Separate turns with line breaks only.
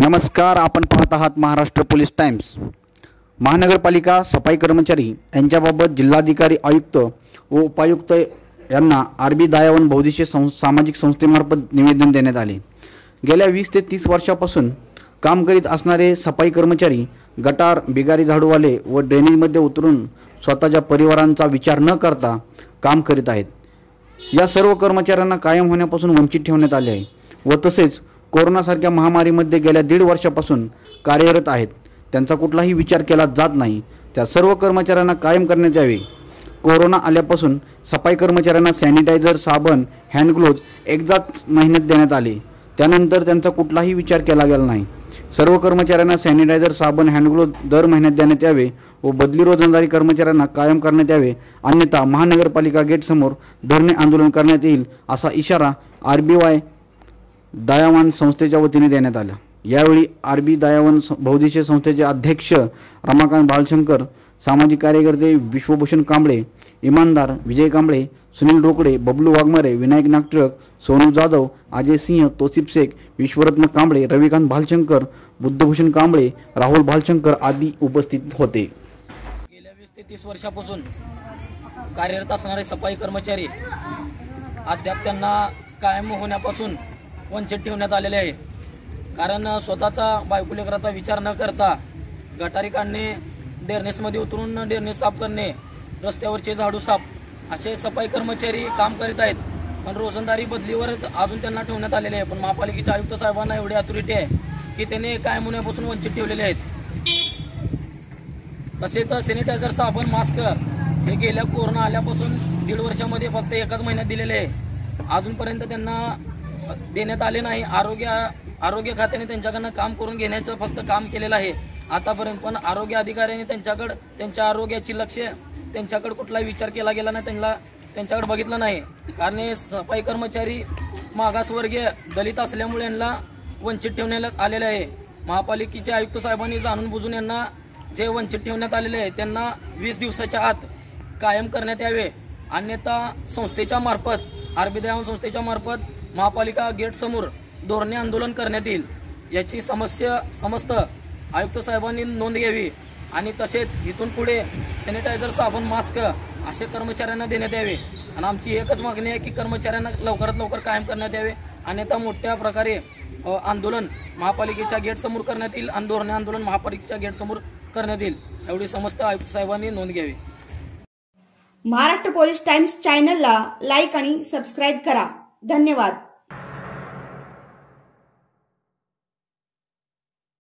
नमस्कार, आपण पाहत आहात महाराष्ट्र पोलीस टाइम्स। महानगरपालिका सफाई कर्मचारी यांच्याबाबत जिल्हाधिकारी, आयुक्त व उपायुक्त यांना आरबी दयावन बहुउद्देशीय सामाजिक संस्थेमार्फत निवेदन देण्यात आले। गेल्या 20 ते 30 वर्षांपासून काम करीत असणारे सफाई कर्मचारी गटार, बिगारी, झाडूवाले व ड्रेनेजमध्ये उतरून स्वतःच्या परिवारांचा विचार न करता काम करीत आहेत। या सर्व कर्मचाऱ्यांना कायम होण्यापासून वंचित ठेवण्यात आले आहे व तसेच कोरोनासारख्या महामारीमध्ये गेल्या 1.5 वर्षापासून कार्यरत आहेत। त्यांचा कुठलाही विचार केला जात नाही। त्या सर्व कर्मचाऱ्यांना कायम करण्यात यावे। कोरोना आल्यापासून सफाई कर्मचाऱ्यांना सॅनिटायझर, साबण, हँड ग्लोव्ज एकदाच महिन्यात देण्यात आले, त्यानंतर त्यांचा कुठलाही विचार केला गेला नाही। सर्व कर्मचाऱ्यांना सॅनिटायझर, साबण, हँड ग्लोव्ज दर महिन्यात देण्यात यावे व बदली रोजंदारी कर्मचाऱ्यांना कायम करण्यात यावे, अन्यथा महानगरपालिका गेट समोर धरणे आंदोलन करण्यात येईल, असा इशारा आरबीवाय दयावन संस्थेच्या वतीने देण्यात आला। यावेळी आरबी दयावन बहुउद्देशीय संस्थेचे अध्यक्ष रमाकांत भालशंकर, सामाजिक कार्यकर्ते विश्वभूषण कांबळे, इमानदार विजय कांबळे, सुनील रोकडे, बबलू वाघमारे, विनायक नागटिळक, सोनू जाधव, अजय सिंह, तोसिफ शेख, विश्वरत्न कांबळे, रविकांत भालशंकर, बुद्धभूषण कांबळे, राहुल भालशंकर आदी उपस्थित होते।
गेल्या 20 ते 30 वर्षापासून कार्यरत असणारे सफाई कर्मचारी अद्याप त्यांना कायम होण्यापासून वंचित ठेवण्यात आलेले आहे। कारण स्वतःचा बायको लेकराचा विचार न करता गटारी काढणे, डेअरनेसमध्ये उतरून डेअरनेस साफ करणे, रस्त्यावरचे झाडू साफ असे सफाई कर्मचारी काम करीत आहेत। पण रोजंदारी बदलीवरच अजून त्यांना ठेवण्यात आलेले आहे। पण महापालिकेच्या आयुक्त साहेबांना एवढी अथॉरिटी आहे की त्यांनी कायम होण्यापासून वंचित ठेवलेले आहेत। तसेच सॅनिटायझर, साबण, मास्क हे गेल्या कोरोना आल्यापासून 1.5 वर्षामध्ये फक्त एकाच महिन्यात दिलेले आहे। अजूनपर्यंत त्यांना देण्यात आले नाही। आरोग्य खात्याने त्यांच्याकडनं काम करून घेण्याचं फक्त काम केलेलं आहे आतापर्यंत, पण आरोग्य अधिकाऱ्यांनी त्यांच्या आरोग्याची लक्ष त्यांच्याकडे कुठलाही विचार केला गेला नाही, त्यांच्याकडे बघितलं नाही। कारण हे सफाई कर्मचारी मागासवर्गीय दलित असल्यामुळे यांना वंचित ठेवण्यात आलेले आहे। महापालिकेच्या आयुक्त साहेबांनी जाणून बुजून यांना जे वंचित ठेवण्यात आलेले आहे त्यांना 20 दिवसाच्या आत कायम करण्यात यावे, अन्यथा संस्थेच्या मार्फत आरबी दयावन संस्थेच्या मार्फत महापालिका गेट समोर धरणे आंदोलन करण्यात येईल। याची समस्त आयुक्त साहेबांनी नोंद घ्यावी आणि तसेच इथून पुढे सॅनिटायझर, साबण, मास्क असे कर्मचाऱ्यांना देण्यात यावे। आणि आमची एकच मागणी आहे की कर्मचाऱ्यांना लवकरात लवकर कायम करण्यात यावे, अन्यथा मोठ्या प्रकारे आंदोलन महापालिकेच्या गेट समोर करण्यात येईल आणि धरणे आंदोलन महापालिकेच्या गेट समोर करण्यात येईल, एवढी समस्त आयुक्त साहेबांनी नोंद घ्यावी।
महाराष्ट्र पोलीस टाइम्स चॅनलला लाईक आणि सबस्क्राइब करा। धन्यवाद।